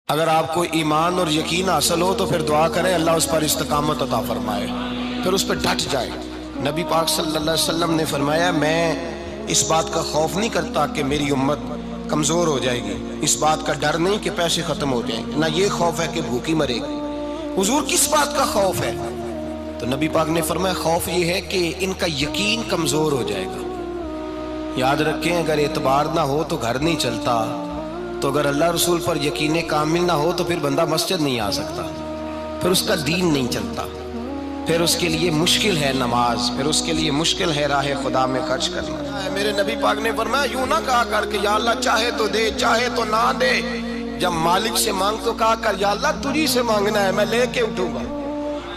اگر آپ کو ایمان اور یقین حاصل ہو تو پھر دعا کریں اللہ اس پر استقامت عطا فرمائے، پھر اس پہ ڈٹ جائے۔ نبی پاک صلی اللہ علیہ وسلم نے فرمایا میں اس بات کا خوف نہیں کرتا کہ میری امت کمزور ہو جائے گی، اس بات کا ڈر نہیں کہ پیسے ختم ہو جائیں، نہ یہ خوف ہے کہ بھوکی مرے گی۔ حضور کس بات کا خوف ہے؟ تو نبی پاک نے فرمایا خوف یہ ہے کہ ان کا یقین کمزور ہو جائے گا۔ یاد رکھیں اگر اعتبار نہ ہو تو گھر نہیں چلتا، تو اگر اللہ رسول پر یقین کامل نہ ہو تو پھر بندہ مسجد نہیں آ سکتا، پھر اس کا دین نہیں چلتا، پھر اس کے لیے مشکل ہے نماز، پھر اس کے لیے مشکل ہے راہ خدا میں خرچ کرنا۔ میرے نبی پاک نے فرمایا یوں نہ کہا کر کہ یا اللہ چاہے تو دے چاہے تو نہ دے، جب مالک سے مانگ تو کہا کر یا اللہ تجھی سے مانگنا ہے، میں لے کے اٹھوں گا،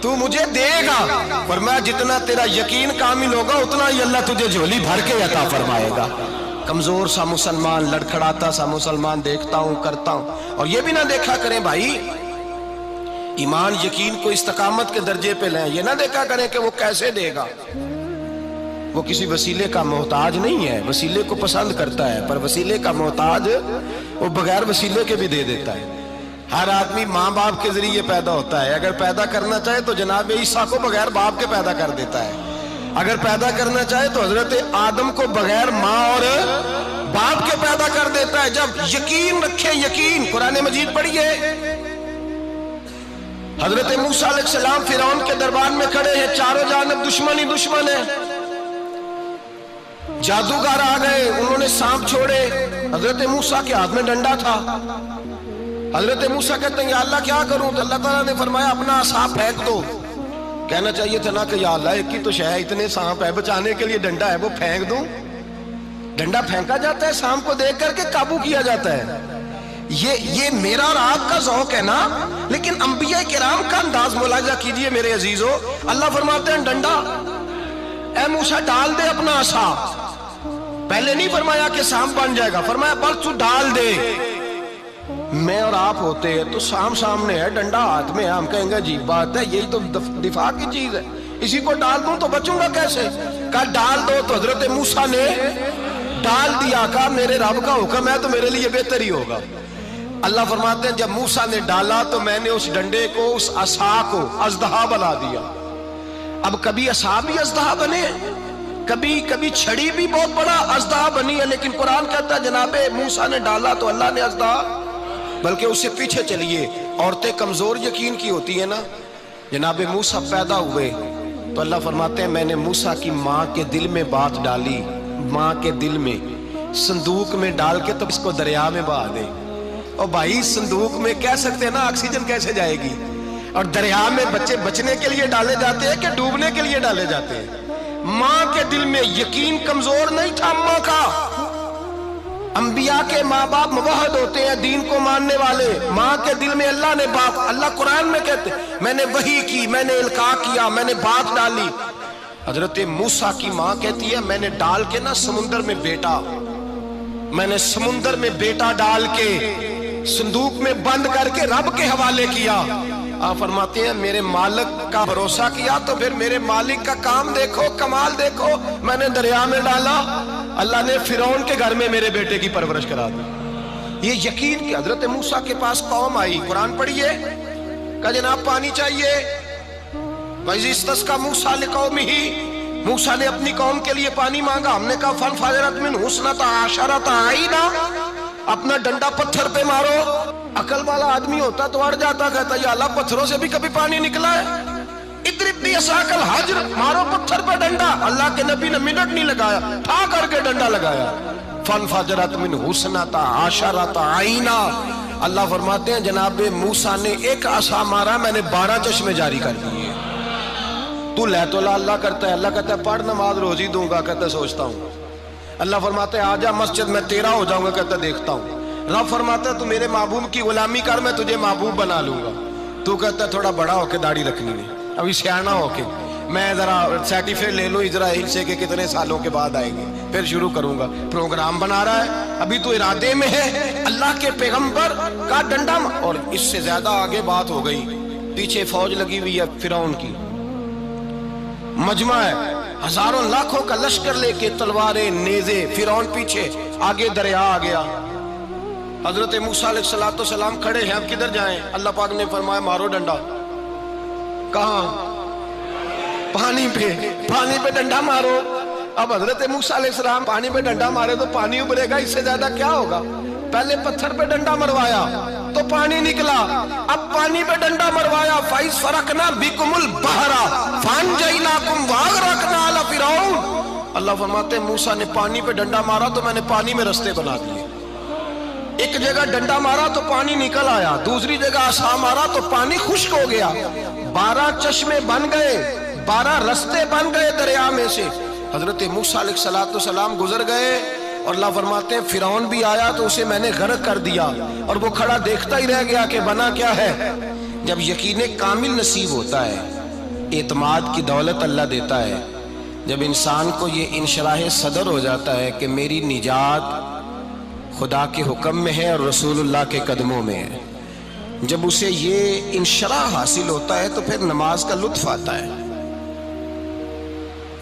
تو مجھے دے گا۔ فرمایا جتنا تیرا یقین کامل ہوگا اتنا ہی اللہ تجھے جھولی بھر کے عطا فرمائے گا۔ کمزور سا مسلمان، لڑکھڑاتا سا مسلمان دیکھتا ہوں کرتا ہوں، اور یہ بھی نہ دیکھا کریں بھائی ایمان یقین کو استقامت کے درجے پہ لیں، یہ نہ دیکھا کریں کہ وہ کیسے دے گا، وہ کسی وسیلے کا محتاج نہیں ہے، وسیلے کو پسند کرتا ہے، پر وسیلے کا محتاج وہ بغیر وسیلے کے بھی دے دیتا ہے۔ ہر آدمی ماں باپ کے ذریعے پیدا ہوتا ہے، اگر پیدا کرنا چاہے تو جناب عیسیٰ کو بغیر باپ کے پیدا کر دیتا ہے، اگر پیدا کرنا چاہے تو حضرت آدم کو بغیر ماں اور باپ کے پیدا کر دیتا ہے۔ جب یقین رکھیں، یقین قرآن مجید پڑھیے، حضرت موسیٰ علیہ السلام فرعون کے دربار میں کھڑے ہیں، چاروں جانب دشمن ہی دشمن ہے، جادوگر آ گئے، انہوں نے سانپ چھوڑے، حضرت موسیٰ کے ہاتھ میں ڈنڈا تھا۔ حضرت موسیٰ کہتے ہیں یا اللہ کیا کروں؟ تو اللہ تعالیٰ نے فرمایا اپنا عصا پھینک دو۔ کہنا چاہیے تھا نا کہ یا اللہ ایک ہی تو شے ہے، اتنے سانپ ہے، بچانے کے لیے ڈنڈا ہے وہ پھینک دوں؟ ڈنڈا پھینکا جاتا ہے، سانپ کو دیکھ کر کے قابو کیا جاتا ہے۔ یہ میرا اور آپ کا ذوق ہے نا، لیکن انبیاء کرام کا انداز ملاحظہ کیجئے میرے عزیزو۔ اللہ فرماتے ہیں ڈنڈا، اے موسیٰ ڈال دے اپنا عصا۔ پہلے نہیں فرمایا کہ سانپ بن جائے گا، فرمایا بس تو ڈال دے۔ میں اور آپ ہوتے ہیں تو سام سامنے ہے، ڈنڈا ہاتھ میں ہے، ہم کہیں گے عجیب بات ہے، یہی تو دفاع کی چیز ہے، اسی کو ڈال دوں تو بچوں گا کیسے؟ کہا ڈال دو، تو حضرت موسیٰ نے ڈال دیا، کہا میرے رب کا حکم ہے تو میرے لیے بہتر ہی ہوگا۔ اللہ فرماتے ہیں جب موسیٰ نے ڈالا تو میں نے اس ڈنڈے کو، اس عصا کو اژدہا بنا دیا۔ اب کبھی عصا بھی اژدہا بنے، کبھی چھڑی بھی بہت بڑا اژدہا بنی ہے، لیکن قرآن کہتا ہے جناب موسیٰ نے ڈالا تو اللہ نے اژدہا، بلکہ اس سے پیچھے چلیے، عورتیں کمزور یقین کی ہوتی ہیں نا۔ جناب موسیٰ پیدا ہوئے تو اللہ فرماتے ہیں میں نے موسیٰ کی ماں کے دل میں بات ڈالی، ماں کے دل میں، صندوق میں ڈال کے تو اس کو دریا میں بہا دے۔ اور بھائی صندوق میں کہہ سکتے ہیں نا آکسیجن کیسے جائے گی، اور دریا میں بچے بچنے کے لیے ڈالے جاتے ہیں کہ ڈوبنے کے لیے ڈالے جاتے ہیں؟ ماں کے دل میں یقین کمزور نہیں تھا ماں کا۔ انبیاء کے ماں باپ موحد ہوتے ہیں، دین کو ماننے والے، ماں کے دل میں اللہ نے بات، اللہ قرآن میں کہتے میں نے وحی کی، میں نے القاء کیا، میں نے بات ڈالی۔ حضرت موسیٰ کی ماں کہتی ہے میں نے ڈال کے نا سمندر میں بیٹا، میں نے سمندر میں بیٹا ڈال کے صندوق میں بند کر کے رب کے حوالے کیا۔ آپ فرماتے ہیں میرے مالک کا بھروسہ کیا تو پھر میرے مالک کا کام دیکھو، کمال دیکھو، میں نے دریا میں ڈالا، اللہ نے فرعون کے گھر میں میرے بیٹے کی پرورش کرا دی۔ یہ یقین کہ حضرت موسیٰ کے پاس قوم آئی، قرآن پڑھیے، کہا جناب پانی چاہیے، وَإِذِ اسْتَسْقَىٰ مُوسَىٰ لِقَوْمِهِ، موسیٰ نے اپنی قوم کے لیے پانی مانگا، ہم نے کہا فَانْفَجَرَتْ مِنْهُ اثْنَتَا عَشَرَةَ عَيْنًا، اپنا ڈنڈا پتھر پہ مارو۔ عقل والا آدمی ہوتا تو اڑ جاتا، کہتا یا اللہ پتھروں سے بھی کبھی پانی نکلا ہے؟ اضرب بعصاک الحجر، مارو پتھر پہ ڈنڈا۔ اللہ کے نبی نے منٹ نہیں لگایا، ٹھا کر کے ڈنڈا لگایا، فَانْفَجَرَتْ مِنْهُ اثْنَتَا عَشَرَةَ عَيْنًا۔ اللہ فرماتے ہیں جناب موسیٰ نے ایک عصا مارا، میں نے 12 چشمے جاری کر دیے۔ تو لے تو اللہ کرتا ہے، اللہ کہتا ہے پڑھ نماز روزی دوں گا، کہتا ہے سوچتا ہوں۔ اللہ فرماتے ہیں آجا مسجد میں تیرا ہو جاؤں گا، کہتا ہے دیکھتا ہوں۔ رب فرماتا ہے تو میرے محبوب کی غلامی کر، میں تجھے محبوب بنا لوں گا۔ تو کہتا ہے تھوڑا بڑا ہو کے داڑھی رکھنی نہیں، ابھی سیاںہ ہو کے میں ذرا سرٹیفکیٹ لے لوں اسرائیل سے کہ کتنے سالوں کے بعد آئیں گے، پھر شروع کروں گا۔ پروگرام بنا رہا ہے، ابھی تو ارادے میں ہے۔ اللہ کے پیغمبر کا ڈنڈا، اور اس سے زیادہ آگے بات ہو گئی، پیچھے فوج لگی ہوئی ہے فرعون کی، مجمع ہے، ہزاروں لاکھوں کا لشکر لے کے، تلواریں نیزے، فرعون پیچھے، آگے دریا آ گیا۔ حضرت موسیٰ علیہ السلام کھڑے ہیں، اب کدھر جائیں؟ اللہ پاک نے فرمایا مارو ڈنڈا۔ کہاں؟ پانی پہ ڈنڈا مارو۔ اب حضرت موسیٰ علیہ السلام پانی پہ ڈنڈا مارے تو پانی ابھرے گا، اس سے زیادہ کیا ہوگا؟ پہلے پتھر پہ ڈنڈا مروایا تو پانی نکلا، اب پانی پہ ڈنڈا مروایا فَإِذْ فَرَقْنَا بِكُمُ الْبَحْرَ فَأَنْجَيْنَاكُمْ وَأَغْرَقْنَا آلَ فِرْعَوْنَ۔ اللہ فرماتے ہیں موسیٰ نے پانی پہ ڈنڈا مارا تو میں نے پانی میں رستے بنا دیے۔ ایک جگہ ڈنڈا مارا تو پانی نکل آیا، دوسری جگہ عصا مارا تو پانی خشک ہو گیا، 12 چشمے بن گئے، 12 رستے بن گئے دریا میں سے۔ حضرت موسیٰ علیہ السلام گزر گئے اور اللہ فرماتے ہیں فرعون بھی آیا تو اسے میں نے غرق کر دیا، اور وہ کھڑا دیکھتا ہی رہ گیا کہ بنا کیا ہے۔ جب یقین کامل نصیب ہوتا ہے، اعتماد کی دولت اللہ دیتا ہے، جب انسان کو یہ انشراح صدر ہو جاتا ہے کہ میری نجات خدا کے حکم میں ہے اور رسول اللہ کے قدموں میں ہے، جب اسے یہ انشراح حاصل ہوتا ہے تو پھر نماز کا لطف آتا ہے۔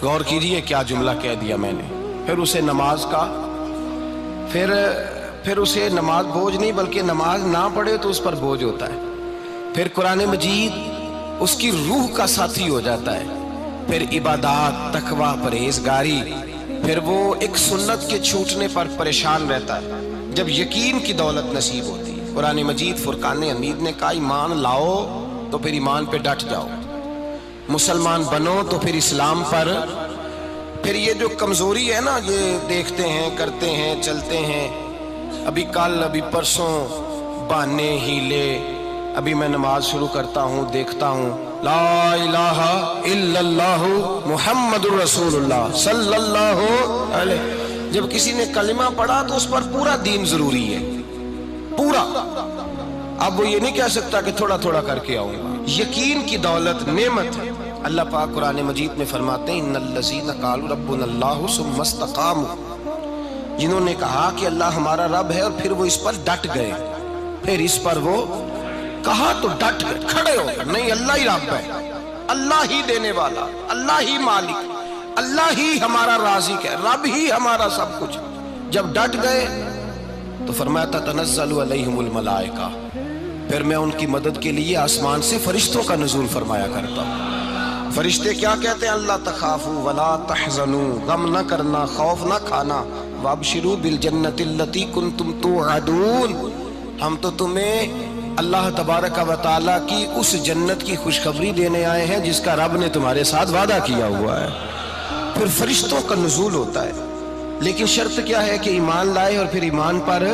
غور کیجئے کیا جملہ کہہ دیا میں نے، پھر اسے نماز کا پھر اسے نماز بوجھ نہیں بلکہ نماز نہ پڑھے تو اس پر بوجھ ہوتا ہے، پھر قرآن مجید اس کی روح کا ساتھی ہو جاتا ہے، پھر عبادات، تقوی، پرہیزگاری، پھر وہ ایک سنت کے چھوٹنے پر پریشان رہتا ہے جب یقین کی دولت نصیب ہوتی ہے۔ قرآن مجید فرقان حمید نے کہا ایمان لاؤ تو پھر ایمان پہ ڈٹ جاؤ، مسلمان بنو تو پھر اسلام پر۔ پھر یہ جو کمزوری ہے نا، یہ دیکھتے ہیں، کرتے ہیں، چلتے ہیں، ابھی کل ابھی پرسوں بہانے ہیلے، ابھی میں نماز شروع کرتا ہوں دیکھتا ہوں لا الہ الا اللہ محمد الرسول اللہ صلی اللہ علیہ، جب کسی نے کلمہ پڑھا تو اس پر پورا دین ضروری ہے، پورا۔ اب وہ یہ نہیں کہہ سکتا کہ تھوڑا تھوڑا کر کے آؤں گا۔ یقین کی دولت نعمت ہے۔ اللہ پاک قرآن مجید میں فرماتے ہیں ان الذین قالوا ربنا اللہ ثم استقاموا، جنہوں نے کہا کہ اللہ ہمارا رب ہے اور پھر وہ اس پر ڈٹ گئے، پھر اس پر وہ کہا تو ڈٹ گئے، کھڑے ہو گئے، نہیں اللہ ہی رب ہے، اللہ ہی دینے والا، اللہ ہی مالک، اللہ ہی ہمارا رازق ہے، رب ہی ہمارا سب کچھ۔ جب ڈٹ گئے تو فرمایا تتنزل علیہم الملائکہ، پھر میں ان کی مدد کے لیے آسمان سے فرشتوں کا نزول فرمایا کرتا ہوں۔ فرشتے کیا کہتے ہیں؟ اللہ تخافوا ولا تحزنوا، غم نہ کرنا، خوف نہ کھانا، وابشروا بالجنۃ التی کنتم توعدون، ہم تو تمہیں اللہ تبارک و تعالیٰ کی اس جنت کی خوشخبری دینے آئے ہیں جس کا رب نے تمہارے ساتھ وعدہ کیا ہوا ہے۔ پھر فرشتوں کا نزول ہوتا ہے، لیکن شرط کیا ہے کہ ایمان لائے، اور پھر ایمان پر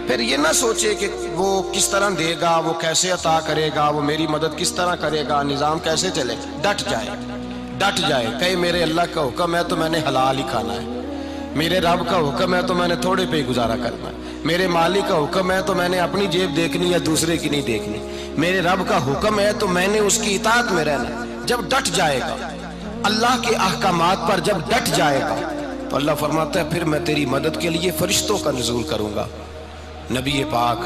پھر یہ نہ سوچے کہ وہ کس طرح دے گا، وہ کیسے عطا کرے گا، وہ میری مدد کس طرح کرے گا، نظام کیسے چلے گا۔ ڈٹ جائے کہے میرے اللہ کا حکم ہے تو میں نے حلال ہی کھانا ہے، میرے رب کا حکم ہے تو میں نے تھوڑے پہ ہی گزارا کرنا ہے، میرے مالک کا حکم ہے تو میں نے اپنی جیب دیکھنی یا دوسرے کی نہیں دیکھنی، میرے رب کا حکم ہے تو میں نے اس کی اطاعت میں رہنا۔ جب ڈٹ جائے گا اللہ کے احکامات پر، جب ڈٹ جائے گا تو اللہ فرماتا ہے پھر میں تیری مدد کے لیے فرشتوں کا نزول کروں گا۔ نبی پاک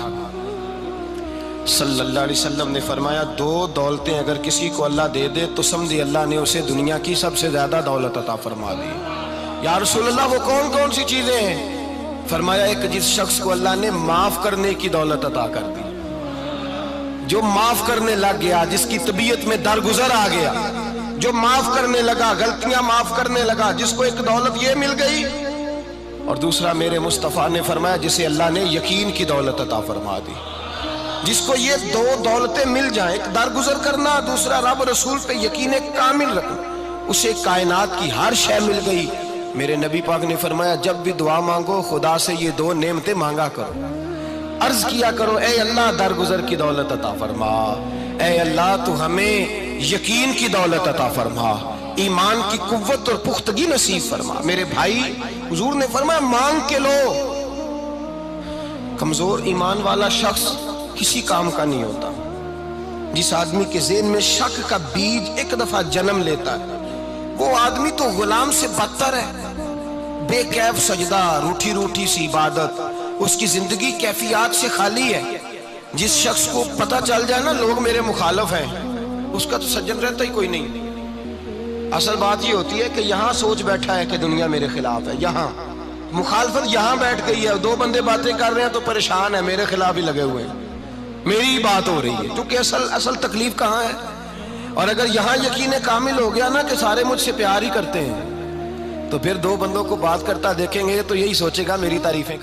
صلی اللہ علیہ وسلم نے فرمایا 2 دولتیں اگر کسی کو اللہ دے دے تو سمجھے اللہ نے اسے دنیا کی سب سے زیادہ دولت عطا فرما دی۔ یا رسول اللہ وہ کون کون سی چیزیں ہیں؟ فرمایا ایک جس شخص کو اللہ نے معاف کرنے کی دولت عطا کر دی، جو معاف کرنے لگ گیا، جس کی طبیعت میں درگزر آ گیا، جو معاف کرنے لگا، غلطیاں معاف کرنے لگا، جس کو ایک دولت یہ مل گئی۔ اور دوسرا میرے مصطفیٰ نے فرمایا جسے اللہ نے یقین کی دولت عطا فرما دی، جس کو یہ 2 دولتیں مل جائیں، ایک درگزر کرنا، دوسرا رب رسول پہ یقین کامل رکھنا، اسے کائنات کی ہر شے مل گئی۔ میرے نبی پاک نے فرمایا جب بھی دعا مانگو خدا سے یہ 2 نعمتیں مانگا کرو، عرض کیا کرو اے اللہ درگزر کی دولت عطا فرما، اے اللہ تو ہمیں یقین کی دولت عطا فرما، ایمان کی قوت اور پختگی نصیب فرما۔ میرے بھائی حضور نے فرمایا مانگ کے لو۔ کمزور ایمان والا شخص کسی کام کا نہیں ہوتا۔ جس آدمی کے ذہن میں شک کا بیج ایک دفعہ جنم لیتا ہے وہ آدمی تو غلام سے بدتر ہے، بے کیف سجدہ، روٹھی روٹھی سی عبادت، اس کی زندگی کیفیات سے خالی ہے۔ جس شخص کو پتہ چل جائے نا لوگ میرے مخالف ہیں، اس کا تو سجن رہتا ہی کوئی نہیں۔ اصل بات یہ ہوتی ہے کہ یہاں سوچ بیٹھا ہے کہ دنیا میرے خلاف ہے، یہاں مخالفت یہاں بیٹھ گئی ہے، دو بندے باتیں کر رہے ہیں تو پریشان ہے، میرے خلاف ہی لگے ہوئے ہیں، میری ہی بات ہو رہی ہے، کیونکہ اصل تکلیف کہاں ہے؟ اور اگر یہاں یقین کامل ہو گیا نا کہ سارے مجھ سے پیار ہی کرتے ہیں، تو پھر دو بندوں کو بات کرتا دیکھیں گے تو یہی سوچے گا میری تعریفیں